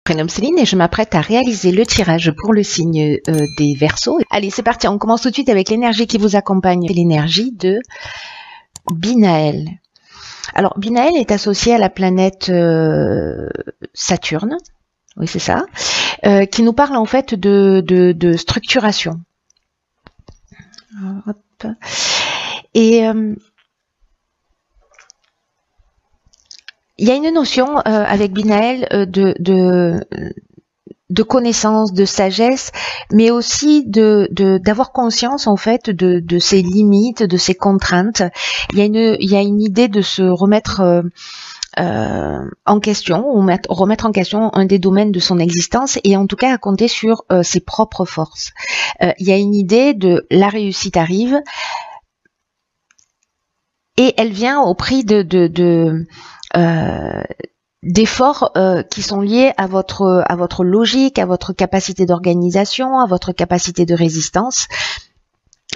Prénom Céline et je m'apprête à réaliser le tirage pour le signe des Verseaux. Allez, c'est parti, on commence tout de suite avec l'énergie qui vous accompagne, l'énergie de Binaël. Alors, Binaël est associé à la planète Saturne, oui c'est ça, qui nous parle en fait de structuration. Hop. Et il y a une notion avec Binaël de connaissance, de sagesse, mais aussi d'avoir conscience en fait de ses limites, de ses contraintes. Il y a une idée de se remettre en question, ou remettre en question un des domaines de son existence, et en tout cas à compter sur ses propres forces. Il y a une idée de la réussite arrive, et elle vient au prix d'efforts qui sont liés à votre logique, à votre capacité d'organisation, à votre capacité de résistance.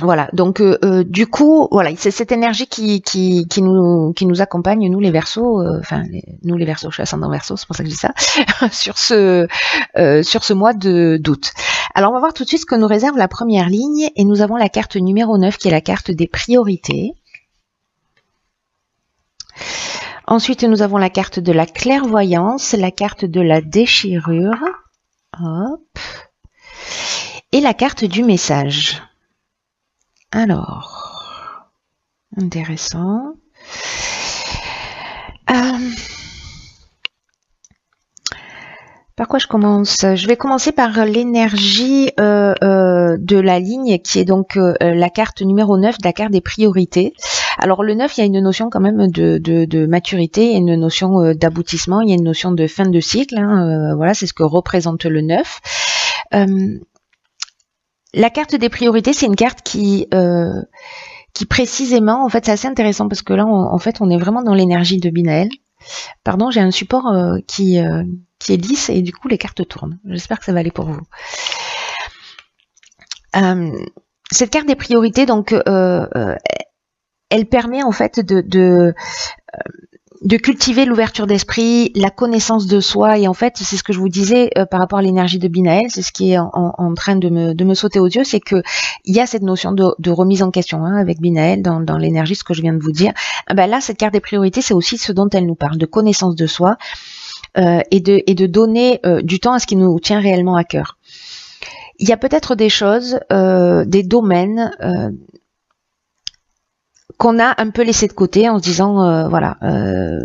Voilà, donc du coup, voilà, c'est cette énergie qui nous accompagne, nous les Verseaux, nous les Verseaux, je suis ascendant Verseau, c'est pour ça que je dis ça, sur ce mois d'août. Alors on va voir tout de suite ce que nous réserve la première ligne, et nous avons la carte numéro 9 qui est la carte des priorités. Ensuite, nous avons la carte de la clairvoyance, la carte de la déchirure, hop, et la carte du message. Alors, intéressant. Par quoi je commence? Je vais commencer par l'énergie de la ligne qui est donc la carte numéro 9, la carte des priorités. Alors le 9, il y a une notion quand même de maturité, il y a une notion d'aboutissement, il y a une notion de fin de cycle, hein, voilà, c'est ce que représente le 9. La carte des priorités, c'est une carte qui précisément, en fait c'est assez intéressant parce que là en fait on est vraiment dans l'énergie de Binaël. Pardon, j'ai un support qui est lisse et du coup les cartes tournent. J'espère que ça va aller pour vous. Cette carte des priorités, donc elle permet en fait de cultiver l'ouverture d'esprit, la connaissance de soi, et en fait c'est ce que je vous disais par rapport à l'énergie de Binaël, c'est ce qui est en train de me sauter aux yeux, c'est que il y a cette notion de remise en question hein, avec Binaël dans l'énergie, ce que je viens de vous dire. Ben là, cette carte des priorités, c'est aussi ce dont elle nous parle, de connaissance de soi et de donner du temps à ce qui nous tient réellement à cœur. Il y a peut-être des choses, des domaines qu'on a un peu laissé de côté en se disant voilà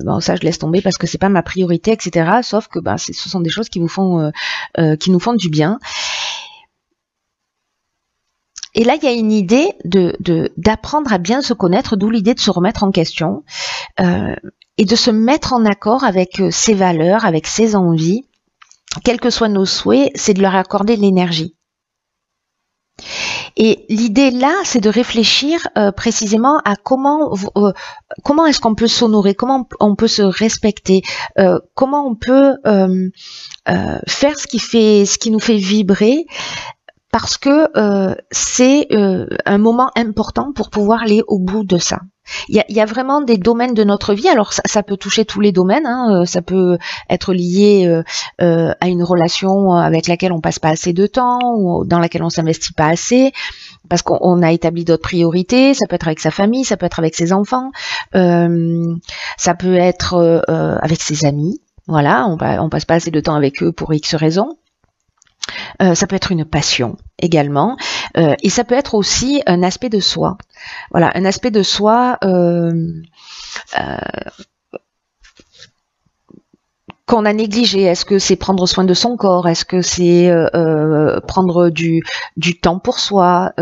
bon ça je laisse tomber parce que c'est pas ma priorité, etc. Sauf que ben, ce sont des choses qui nous font du bien. Et là il y a une idée d'apprendre à bien se connaître, d'où l'idée de se remettre en question et de se mettre en accord avec ses valeurs, avec ses envies, quels que soient nos souhaits, c'est de leur accorder de l'énergie. Et l'idée là, c'est de réfléchir précisément à comment est-ce qu'on peut s'honorer, comment on peut se respecter, comment on peut faire ce qui nous fait vibrer, parce que c'est un moment important pour pouvoir aller au bout de ça. Il y a vraiment des domaines de notre vie, alors ça peut toucher tous les domaines, hein, ça peut être lié à une relation avec laquelle on passe pas assez de temps, ou dans laquelle on s'investit pas assez, parce qu'on a établi d'autres priorités, ça peut être avec sa famille, ça peut être avec ses enfants, ça peut être avec ses amis, voilà, on passe pas assez de temps avec eux pour X raisons. Ça peut être une passion également, et ça peut être aussi un aspect de soi. Voilà, un aspect de soi qu'on a négligé. Est-ce que c'est prendre soin de son corps? Est-ce que c'est prendre du temps pour soi,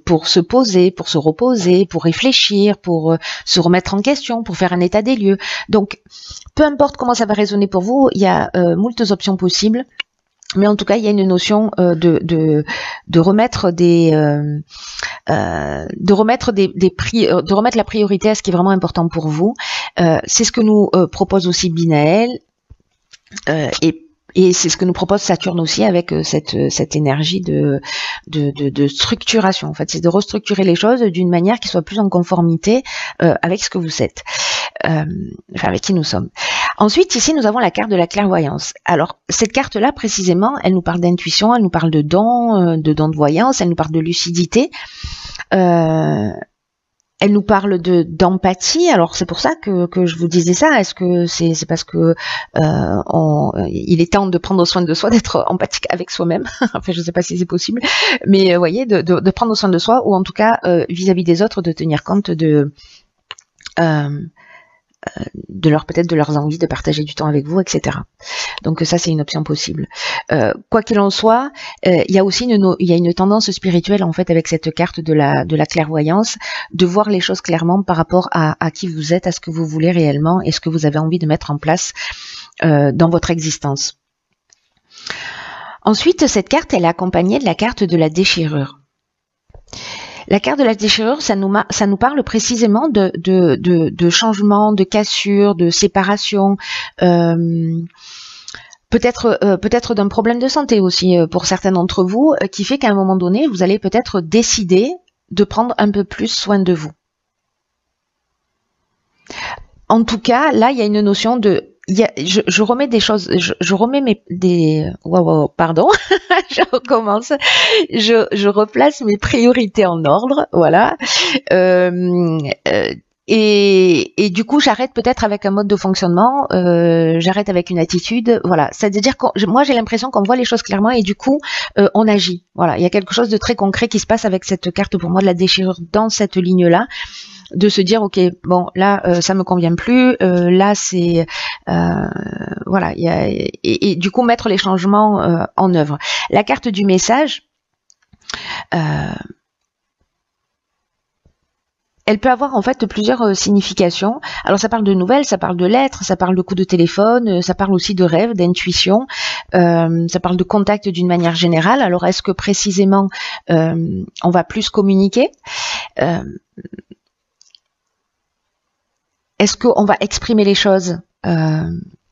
pour se poser, pour se reposer, pour réfléchir, pour se remettre en question, pour faire un état des lieux? Donc, peu importe comment ça va résonner pour vous, il y a moultes options possibles. Mais en tout cas, il y a une notion de remettre de remettre la priorité à ce qui est vraiment important pour vous. C'est ce que nous propose aussi Binaël. Et Et c'est ce que nous propose Saturne aussi avec cette énergie de structuration. En fait, c'est de restructurer les choses d'une manière qui soit plus en conformité avec ce que vous êtes, enfin avec qui nous sommes. Ensuite, ici, nous avons la carte de la clairvoyance. Alors, cette carte-là, précisément, elle nous parle d'intuition, elle nous parle de dons de voyance, elle nous parle de lucidité. Elle nous parle d'empathie. Alors c'est pour ça que je vous disais ça. Est-ce que c'est parce que il est temps de prendre soin de soi, d'être empathique avec soi-même. Enfin, je ne sais pas si c'est possible, mais vous voyez, de prendre soin de soi, ou en tout cas vis-à-vis des autres, de tenir compte de peut-être de leurs envies, de partager du temps avec vous, etc. Donc ça, c'est une option possible. Quoi qu'il en soit, il y a aussi une tendance spirituelle en fait avec cette carte de la clairvoyance, de voir les choses clairement par rapport à qui vous êtes, à ce que vous voulez réellement et ce que vous avez envie de mettre en place dans votre existence. Ensuite, cette carte, elle est accompagnée de la carte de la déchirure. La carte de la déchirure, ça nous parle précisément de changement, de cassure, de séparation, peut-être d'un problème de santé aussi pour certains d'entre vous, qui fait qu'à un moment donné, vous allez peut-être décider de prendre un peu plus soin de vous. En tout cas, là, il y a une notion de... je remets des choses, je remets pardon, je recommence, je replace mes priorités en ordre, voilà, et du coup j'arrête peut-être avec un mode de fonctionnement, j'arrête avec une attitude, voilà, c'est-à-dire que moi j'ai l'impression qu'on voit les choses clairement et du coup on agit, voilà, il y a quelque chose de très concret qui se passe avec cette carte pour moi de la déchirure dans cette ligne-là, de se dire ok, bon là ça me convient plus, là c'est voilà, et du coup mettre les changements en œuvre. La carte du message, elle peut avoir en fait plusieurs significations. Alors ça parle de nouvelles, ça parle de lettres, ça parle de coups de téléphone, ça parle aussi de rêves, d'intuition, ça parle de contact d'une manière générale. Alors est-ce que précisément on va plus communiquer, est-ce qu'on va exprimer les choses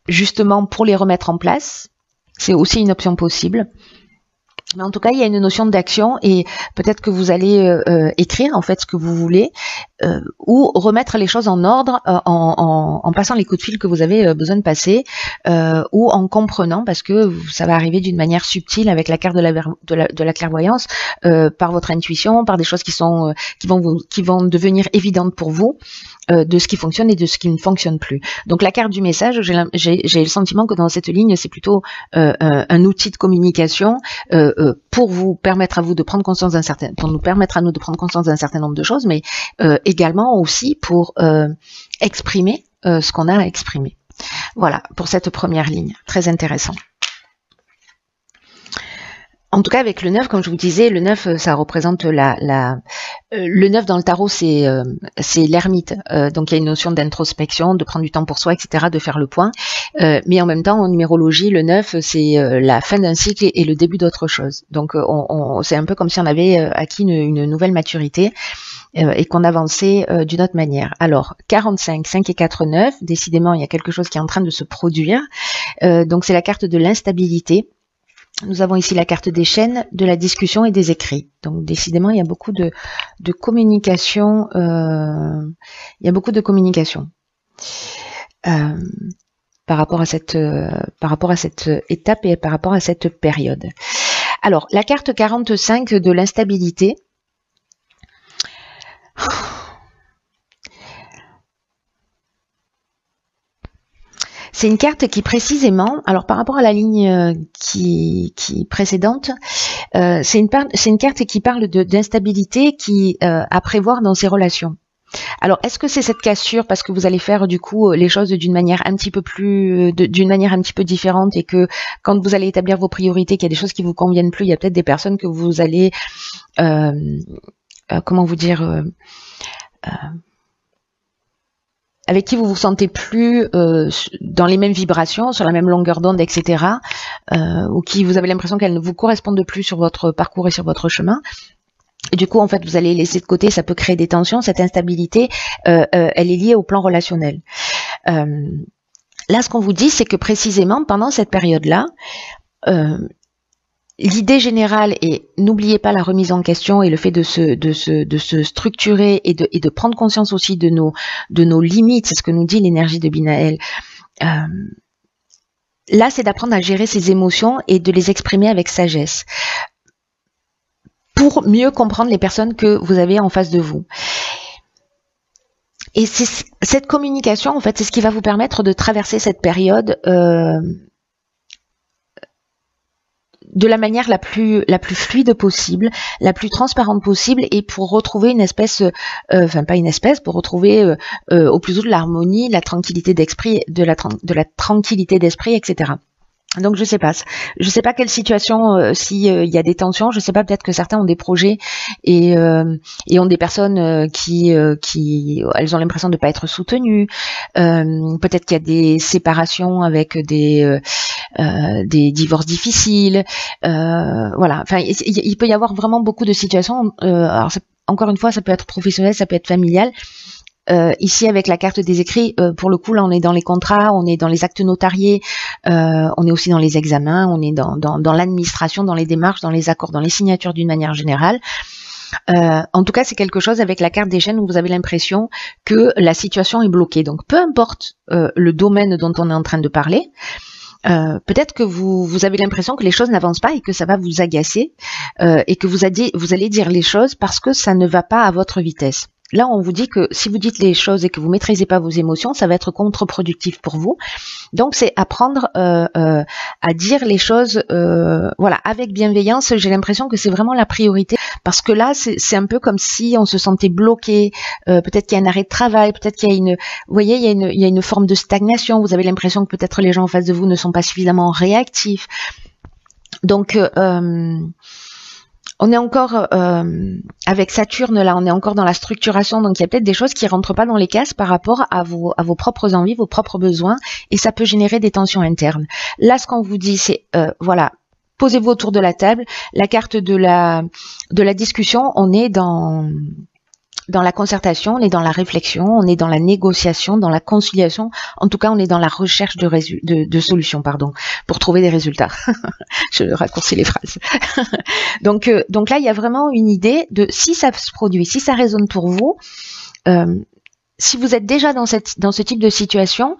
justement pour les remettre en place? C'est aussi une option possible. Mais en tout cas, il y a une notion d'action et peut-être que vous allez écrire en fait ce que vous voulez ou remettre les choses en ordre en passant les coups de fil que vous avez besoin de passer ou en comprenant, parce que ça va arriver d'une manière subtile avec la carte de la clairvoyance, par votre intuition, par des choses qui vont devenir évidentes pour vous, de ce qui fonctionne et de ce qui ne fonctionne plus. Donc la carte du message, j'ai le sentiment que dans cette ligne, c'est plutôt un outil de communication pour vous permettre à vous de prendre conscience pour nous permettre à nous de prendre conscience d'un certain nombre de choses, mais également aussi pour exprimer ce qu'on a à exprimer. Voilà pour cette première ligne, très intéressant. En tout cas, avec le 9, comme je vous disais, le 9, ça représente le 9 dans le tarot, c'est l'ermite. Donc, il y a une notion d'introspection, de prendre du temps pour soi, etc., de faire le point. Mais en même temps, en numérologie, le 9, c'est la fin d'un cycle et le début d'autre chose. Donc, c'est un peu comme si on avait acquis une nouvelle maturité et qu'on avançait d'une autre manière. Alors, 45, 5 et 4, 9, décidément, il y a quelque chose qui est en train de se produire. Donc, c'est la carte de l'instabilité. Nous avons ici la carte des chaînes, de la discussion et des écrits. Donc décidément, il y a beaucoup de communication. Il y a beaucoup de communication par rapport à cette étape et par rapport à cette période. Alors, la carte 45 de l'instabilité. C'est une carte qui précisément, alors par rapport à la ligne qui précédente, c'est une carte qui parle d'instabilité à prévoir dans ses relations. Alors, est-ce que c'est cette cassure parce que vous allez faire du coup les choses d'une manière un petit peu différente et que quand vous allez établir vos priorités, qu'il y a des choses qui vous conviennent plus, il y a peut-être des personnes que vous allez, comment vous dire, avec qui vous vous sentez plus dans les mêmes vibrations, sur la même longueur d'onde, etc., ou qui vous avez l'impression qu'elles ne vous correspondent plus sur votre parcours et sur votre chemin. Et du coup, en fait, vous allez laisser de côté, ça peut créer des tensions. Cette instabilité, elle est liée au plan relationnel. Là, ce qu'on vous dit, c'est que précisément pendant cette période-là, l'idée générale est, n'oubliez pas la remise en question et le fait de se structurer et de prendre conscience aussi de nos limites, c'est ce que nous dit l'énergie de Binaël. Là, c'est d'apprendre à gérer ses émotions et de les exprimer avec sagesse pour mieux comprendre les personnes que vous avez en face de vous. Et cette communication, en fait, c'est ce qui va vous permettre de traverser cette période de la manière la plus fluide possible, la plus transparente possible, et pour retrouver une espèce, pour retrouver au plus haut de l'harmonie, la tranquillité d'esprit, de la tranquillité d'esprit, etc. Donc je sais pas quelle situation, si il y a des tensions, je sais pas, peut-être que certains ont des projets et ont des personnes qui elles ont l'impression de pas être soutenues. Peut-être qu'il y a des séparations avec des divorces difficiles. Voilà. Enfin, il peut y avoir vraiment beaucoup de situations. Alors encore une fois, ça peut être professionnel, ça peut être familial. Ici, avec la carte des écrits, pour le coup, là, on est dans les contrats, on est dans les actes notariés, on est aussi dans les examens, on est dans l'administration, dans les démarches, dans les accords, dans les signatures d'une manière générale. En tout cas, c'est quelque chose avec la carte des chaînes où vous avez l'impression que la situation est bloquée. Donc, peu importe le domaine dont on est en train de parler, peut-être que vous avez l'impression que les choses n'avancent pas et que ça va vous agacer et que vous allez dire les choses parce que ça ne va pas à votre vitesse. Là, on vous dit que si vous dites les choses et que vous maîtrisez pas vos émotions, ça va être contre-productif pour vous. Donc, c'est apprendre à dire les choses, voilà, avec bienveillance. J'ai l'impression que c'est vraiment la priorité parce que là, c'est un peu comme si on se sentait bloqué. Peut-être qu'il y a un arrêt de travail, peut-être qu'il y a vous voyez, il y a une forme de stagnation. Vous avez l'impression que peut-être les gens en face de vous ne sont pas suffisamment réactifs. Donc on est encore avec Saturne, là, on est encore dans la structuration, donc il y a peut-être des choses qui rentrent pas dans les cases par rapport à vos propres envies, vos propres besoins, et ça peut générer des tensions internes. Là, ce qu'on vous dit, c'est voilà, posez-vous autour de la table. La carte de la discussion, on est dans la concertation, on est dans la réflexion, on est dans la négociation, dans la conciliation. En tout cas, on est dans la recherche de solutions, pour trouver des résultats. Je raccourcis les phrases. Donc là, il y a vraiment une idée de si ça se produit, si ça résonne pour vous. Si vous êtes déjà dans ce type de situation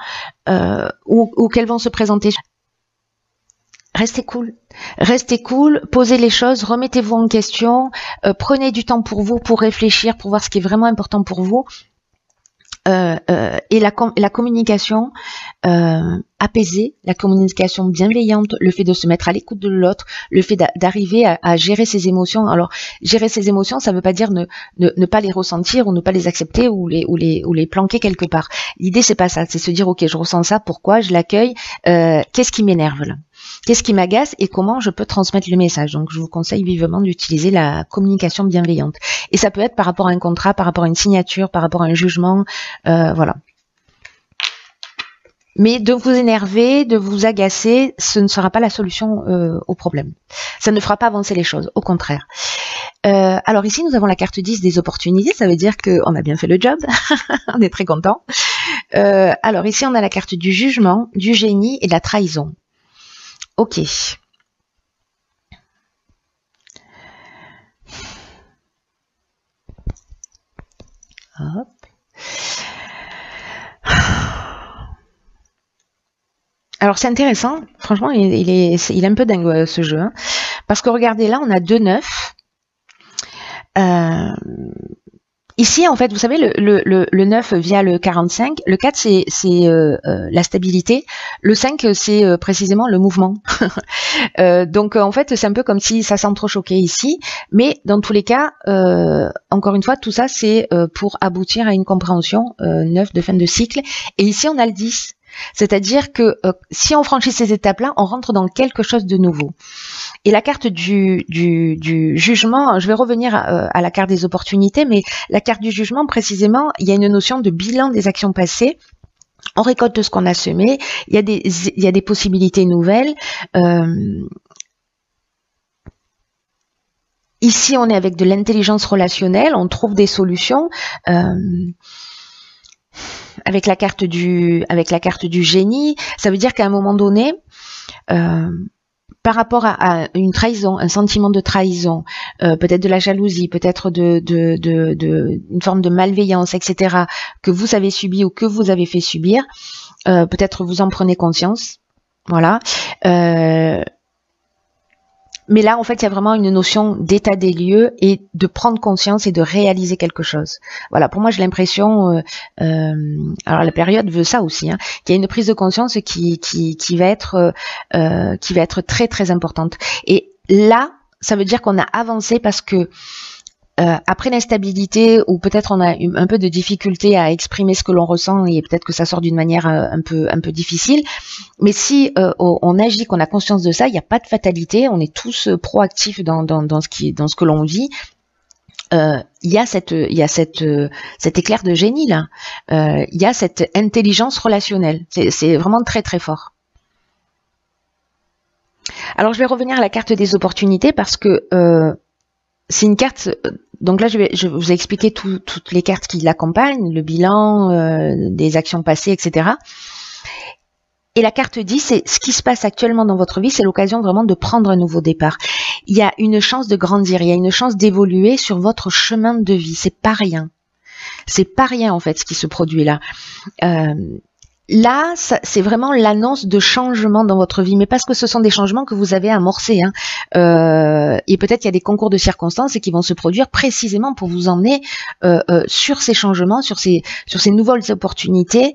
où qu'elles vont se présenter. Restez cool, posez les choses, remettez-vous en question, prenez du temps pour vous, pour réfléchir, pour voir ce qui est vraiment important pour vous. Et la communication apaisée, la communication bienveillante, le fait de se mettre à l'écoute de l'autre, le fait d'arriver à gérer ses émotions. Alors, gérer ses émotions, ça ne veut pas dire ne pas les ressentir ou ne pas les accepter ou les planquer quelque part. L'idée, c'est pas ça, c'est se dire, ok, je ressens ça, pourquoi, je l'accueille, qu'est-ce qui m'énerve là ? Qu'est-ce qui m'agace et comment je peux transmettre le message. Donc, je vous conseille vivement d'utiliser la communication bienveillante. Et ça peut être par rapport à un contrat, par rapport à une signature, par rapport à un jugement, voilà. Mais de vous énerver, de vous agacer, ce ne sera pas la solution au problème. Ça ne fera pas avancer les choses, au contraire. Alors ici, nous avons la carte 10 des opportunités, ça veut dire qu'on a bien fait le job, on est très content. Alors ici, on a la carte du jugement, du génie et de la trahison. Ok. Hop. Alors c'est intéressant, franchement, il est un peu dingue ce jeu, hein, parce que regardez là, on a 2 9. Ici, en fait, vous savez, le 9 via le 45, le 4, c'est la stabilité, le 5, c'est précisément le mouvement. Donc, en fait, c'est un peu comme si ça s'entrechoquait ici, mais dans tous les cas, encore une fois, tout ça, c'est pour aboutir à une compréhension 9 de fin de cycle. Et ici, on a le 10. C'est-à-dire que si on franchit ces étapes-là, on rentre dans quelque chose de nouveau. Et la carte du jugement, je vais revenir à la carte des opportunités, mais la carte du jugement, précisément, il y a une notion de bilan des actions passées. On récolte ce qu'on a semé, il y a des possibilités nouvelles. Ici, on est avec de l'intelligence relationnelle, on trouve des solutions. avec la carte du génie, ça veut dire qu'à un moment donné, par rapport à une trahison, un sentiment de trahison, peut-être de la jalousie, peut-être une forme de malveillance, etc., que vous avez subi ou que vous avez fait subir, peut-être vous en prenez conscience, voilà. Mais là, en fait, il y a vraiment une notion d'état des lieux et de prendre conscience et de réaliser quelque chose. Voilà, pour moi, j'ai l'impression, alors la période veut ça aussi, hein, qu'il y a une prise de conscience qui va être très très importante. Et là, ça veut dire qu'on a avancé parce que après l'instabilité, ou peut-être on a eu un peu de difficulté à exprimer ce que l'on ressent, et peut-être que ça sort d'une manière un peu difficile, mais si on agit, qu'on a conscience de ça, il n'y a pas de fatalité, on est tous proactifs dans ce que l'on vit. Il y a cet éclair de génie là, il y a cette intelligence relationnelle, c'est vraiment très très fort. Alors je vais revenir à la carte des opportunités parce que c'est une carte, donc là je vous ai expliqué toutes les cartes qui l'accompagnent, le bilan, des actions passées, etc. Et la carte 10, c'est ce qui se passe actuellement dans votre vie, c'est l'occasion vraiment de prendre un nouveau départ. Il y a une chance de grandir, il y a une chance d'évoluer sur votre chemin de vie, c'est pas rien. C'est pas rien en fait ce qui se produit là. Là, c'est vraiment l'annonce de changements dans votre vie, mais parce que ce sont des changements que vous avez amorcés. Hein. Et peut-être qu'il y a des concours de circonstances qui vont se produire précisément pour vous emmener sur ces changements, sur ces nouvelles opportunités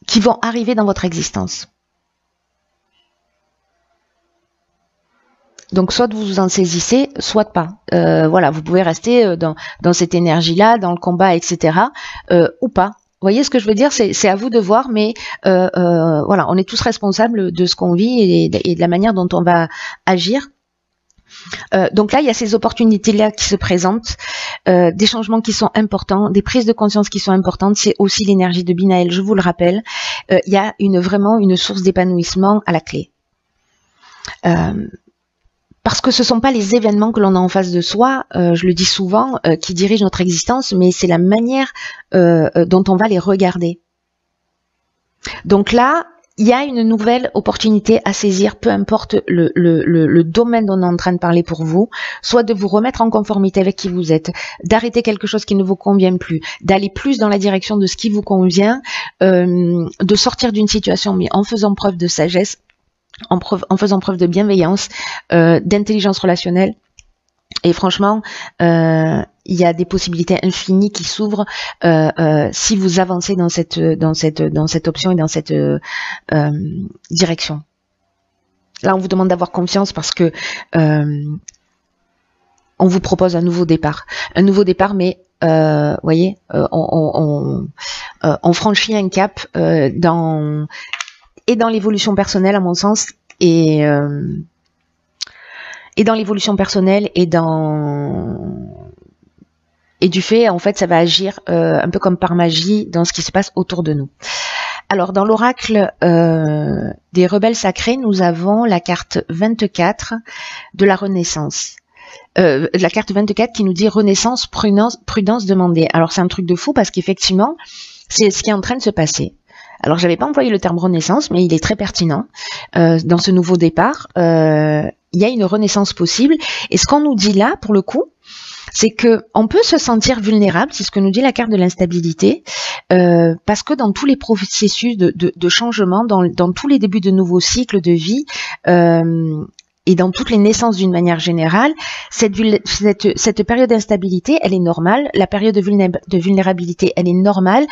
qui vont arriver dans votre existence. Donc soit vous vous en saisissez, soit pas. Voilà, vous pouvez rester dans cette énergie-là, dans le combat, etc. Ou pas. Vous voyez ce que je veux dire? C'est à vous de voir, mais voilà, on est tous responsables de ce qu'on vit et de la manière dont on va agir. Donc là, il y a ces opportunités-là qui se présentent, des changements qui sont importants, des prises de conscience qui sont importantes. C'est aussi l'énergie de Binaël, je vous le rappelle. Il y a vraiment une source d'épanouissement à la clé. Parce que ce ne sont pas les événements que l'on a en face de soi, je le dis souvent, qui dirigent notre existence, mais c'est la manière dont on va les regarder. Donc là, il y a une nouvelle opportunité à saisir, peu importe le domaine dont on est en train de parler pour vous, soit de vous remettre en conformité avec qui vous êtes, d'arrêter quelque chose qui ne vous convient plus, d'aller plus dans la direction de ce qui vous convient, de sortir d'une situation, mais en faisant preuve de sagesse, en faisant preuve de bienveillance, d'intelligence relationnelle. Et franchement, il y a des possibilités infinies qui s'ouvrent si vous avancez dans cette option et dans cette direction. Là, on vous demande d'avoir confiance parce que on vous propose un nouveau départ, mais voyez, on franchit un cap dans l'évolution personnelle, à mon sens, et dans l'évolution personnelle et du fait, en fait, ça va agir un peu comme par magie dans ce qui se passe autour de nous. Alors, dans l'oracle des rebelles sacrés, nous avons la carte 24 de la Renaissance. La carte 24 qui nous dit Renaissance, prudence demandée. Alors, c'est un truc de fou parce qu'effectivement, c'est ce qui est en train de se passer. Alors, j'avais pas employé le terme renaissance, mais il est très pertinent dans ce nouveau départ. Il y a une renaissance possible. Et ce qu'on nous dit là, pour le coup, c'est que on peut se sentir vulnérable, c'est ce que nous dit la carte de l'instabilité, parce que dans tous les processus de changement, dans tous les débuts de nouveaux cycles de vie, et dans toutes les naissances d'une manière générale, cette période d'instabilité, elle est normale. La période de vulnérabilité, elle est normale.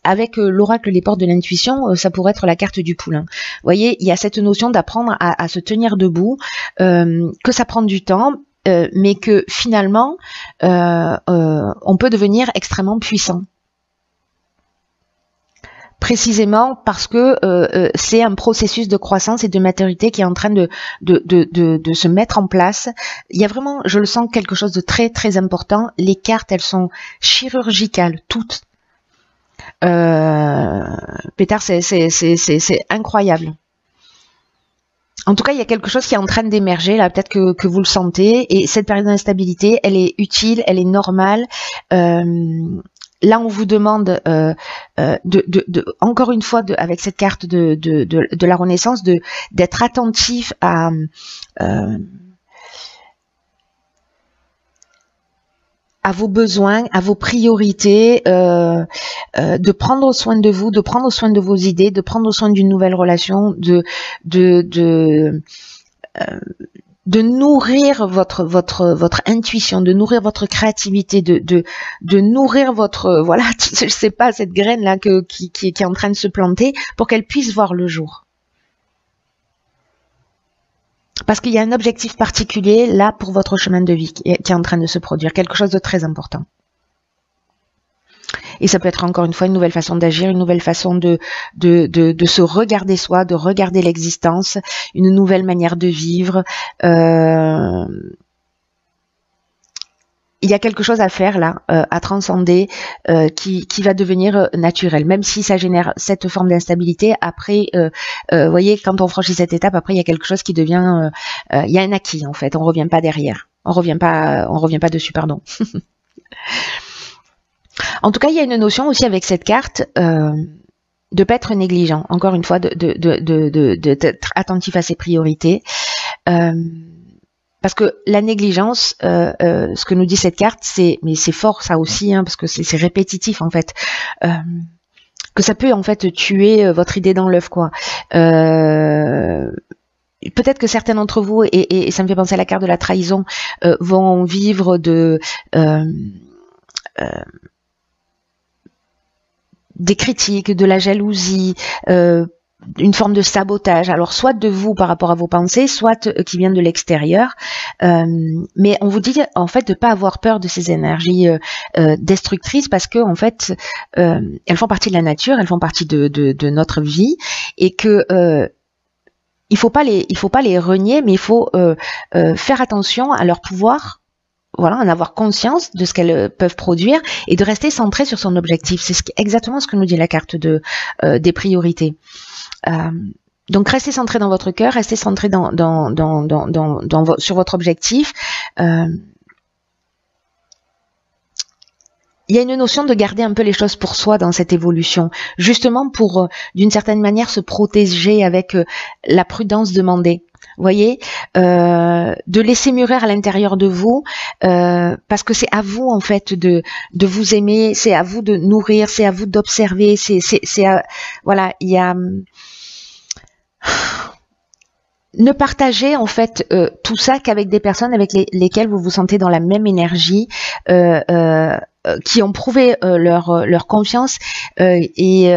Avec l'oracle Les Portes de l'Intuition, ça pourrait être la carte du poulain. Vous voyez, il y a cette notion d'apprendre à se tenir debout, que ça prend du temps, mais que finalement, on peut devenir extrêmement puissant. Précisément parce que c'est un processus de croissance et de maturité qui est en train de se mettre en place. Il y a vraiment, je le sens, quelque chose de très très important. Les cartes, elles sont chirurgicales, toutes. Pétard, c'est incroyable. En tout cas, il y a quelque chose qui est en train d'émerger, là, peut-être que vous le sentez, et cette période d'instabilité, elle est utile, elle est normale. Là, on vous demande, encore une fois, avec cette carte de la Renaissance, d'être attentif à vos besoins, à vos priorités, de prendre soin de vous, de prendre soin de vos idées, de prendre soin d'une nouvelle relation, de nourrir votre intuition, de nourrir votre créativité, de nourrir votre, voilà, je sais pas, cette graine là qui est en train de se planter pour qu'elle puisse voir le jour. Parce qu'il y a un objectif particulier là pour votre chemin de vie qui est en train de se produire, quelque chose de très important. Et ça peut être encore une fois une nouvelle façon d'agir, une nouvelle façon de se regarder soi, de regarder l'existence, une nouvelle manière de vivre. Il y a quelque chose à faire là, à transcender, qui va devenir naturel, même si ça génère cette forme d'instabilité. Après, vous voyez, quand on franchit cette étape, après il y a quelque chose qui devient, il y a un acquis en fait. On revient pas derrière, on revient pas dessus, pardon. En tout cas, il y a une notion aussi avec cette carte de pas être négligent. Encore une fois, d'être attentif à ses priorités. Parce que la négligence, ce que nous dit cette carte, mais c'est fort ça aussi, hein, parce que c'est répétitif en fait, que ça peut en fait tuer votre idée dans l'œuf, quoi. Peut-être que certains d'entre vous, et ça me fait penser à la carte de la trahison, vont vivre des critiques, de la jalousie, une forme de sabotage, alors soit de vous par rapport à vos pensées, soit qui vient de l'extérieur, mais on vous dit en fait de pas avoir peur de ces énergies destructrices, parce que en fait elles font partie de la nature, elles font partie de notre vie, et que il faut pas les renier, mais il faut faire attention à leur pouvoir. Voilà, en avoir conscience de ce qu'elles peuvent produire et de rester centré sur son objectif. C'est exactement ce que nous dit la carte des priorités. Donc, restez centré dans votre cœur, restez centré sur votre objectif. Il y a une notion de garder un peu les choses pour soi dans cette évolution, justement pour, d'une certaine manière, se protéger avec la prudence demandée. Vous voyez, de laisser mûrir à l'intérieur de vous, parce que c'est à vous en fait de vous aimer, c'est à vous de nourrir, c'est à vous d'observer, voilà, il y a ne partagez en fait tout ça qu'avec des personnes avec lesquelles vous vous sentez dans la même énergie, qui ont prouvé leur confiance et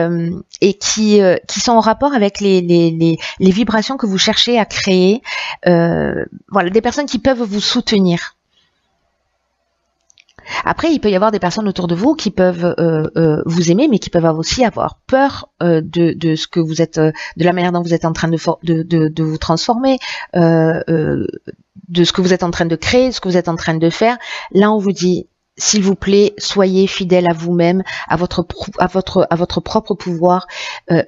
qui sont en rapport avec les vibrations que vous cherchez à créer. Voilà, des personnes qui peuvent vous soutenir. Après, il peut y avoir des personnes autour de vous qui peuvent vous aimer, mais qui peuvent aussi avoir peur de ce que vous êtes, de la manière dont vous êtes en train de vous transformer, de ce que vous êtes en train de créer, de ce que vous êtes en train de faire. Là, on vous dit, s'il vous plaît, soyez fidèle à vous-même, à votre propre pouvoir.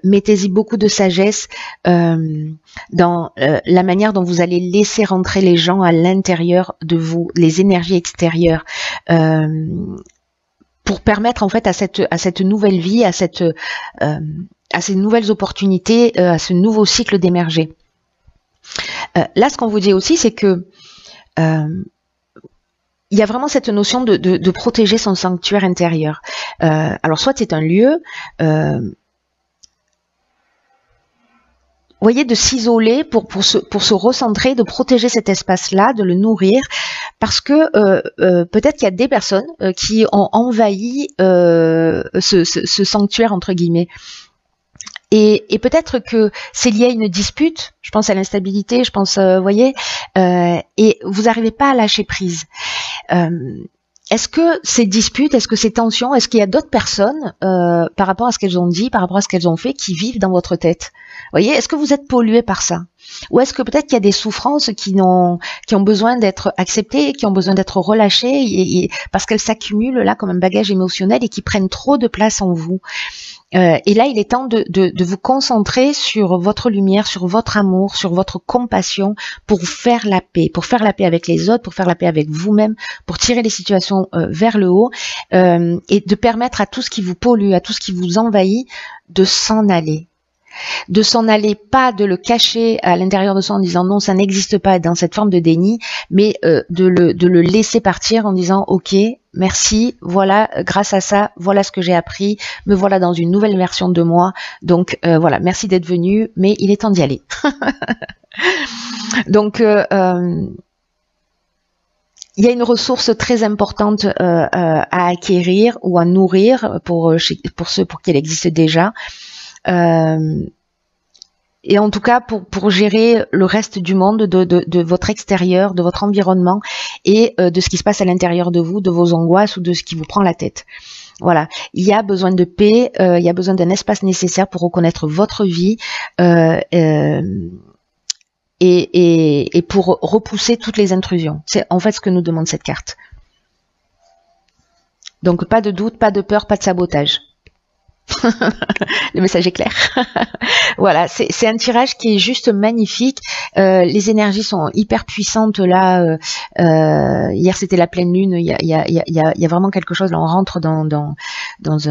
Mettez-y beaucoup de sagesse dans la manière dont vous allez laisser rentrer les gens à l'intérieur de vous, les énergies extérieures, pour permettre en fait à cette nouvelle vie, à ces nouvelles opportunités, à ce nouveau cycle d'émerger. Là, ce qu'on vous dit aussi, c'est que il y a vraiment cette notion de protéger son sanctuaire intérieur. Alors, soit c'est un lieu, voyez, de s'isoler pour se recentrer, de protéger cet espace-là, de le nourrir, parce que peut-être qu'il y a des personnes qui ont envahi ce sanctuaire entre guillemets. Et peut-être que c'est lié à une dispute, je pense à l'instabilité, je pense, voyez, et vous n'arrivez pas à lâcher prise. Est-ce que ces disputes, est-ce que ces tensions, est-ce qu'il y a d'autres personnes, par rapport à ce qu'elles ont dit, par rapport à ce qu'elles ont fait, qui vivent dans votre tête? Voyez, est-ce que vous êtes pollué par ça? Ou est-ce que peut-être qu'il y a des souffrances qui ont besoin d'être acceptées, qui ont besoin d'être relâchées, parce qu'elles s'accumulent là comme un bagage émotionnel et qui prennent trop de place en vous. Et là, il est temps de vous concentrer sur votre lumière, sur votre amour, sur votre compassion pour faire la paix avec les autres, pour faire la paix avec vous-même, pour tirer les situations vers le haut et de permettre à tout ce qui vous pollue, à tout ce qui vous envahit, de s'en aller. De s'en aller, pas de le cacher à l'intérieur de soi en disant non, ça n'existe pas dans cette forme de déni, mais de le laisser partir en disant ok, merci, voilà, grâce à ça, voilà ce que j'ai appris, me voilà dans une nouvelle version de moi, donc voilà, merci d'être venu, mais il est temps d'y aller. Donc il y a une ressource très importante à acquérir ou à nourrir pour ceux pour qui elle existe déjà. Et en tout cas pour gérer le reste du monde, de votre extérieur, de votre environnement et de ce qui se passe à l'intérieur de vous, de vos angoisses ou de ce qui vous prend la tête. Voilà, il y a besoin de paix, il y a besoin d'un espace nécessaire pour reconnaître votre vie et pour repousser toutes les intrusions. C'est en fait ce que nous demande cette carte. Donc pas de doute, pas de peur, pas de sabotage. Le message est clair. Voilà, c'est un tirage qui est juste magnifique. Les énergies sont hyper puissantes là. Hier c'était la pleine lune. Il y a vraiment quelque chose. Là, on rentre dans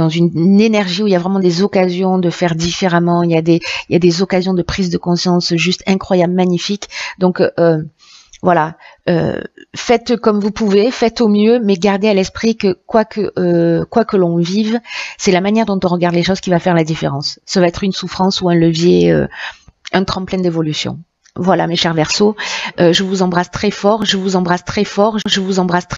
une énergie où il y a vraiment des occasions de faire différemment. Il y a des occasions de prise de conscience juste incroyables, magnifiques. Donc voilà, faites comme vous pouvez, faites au mieux, mais gardez à l'esprit que quoi que l'on vive, c'est la manière dont on regarde les choses qui va faire la différence. Ça va être une souffrance ou un levier, un tremplin d'évolution. Voilà mes chers Verseaux, je vous embrasse très fort, je vous embrasse très fort, je vous embrasse très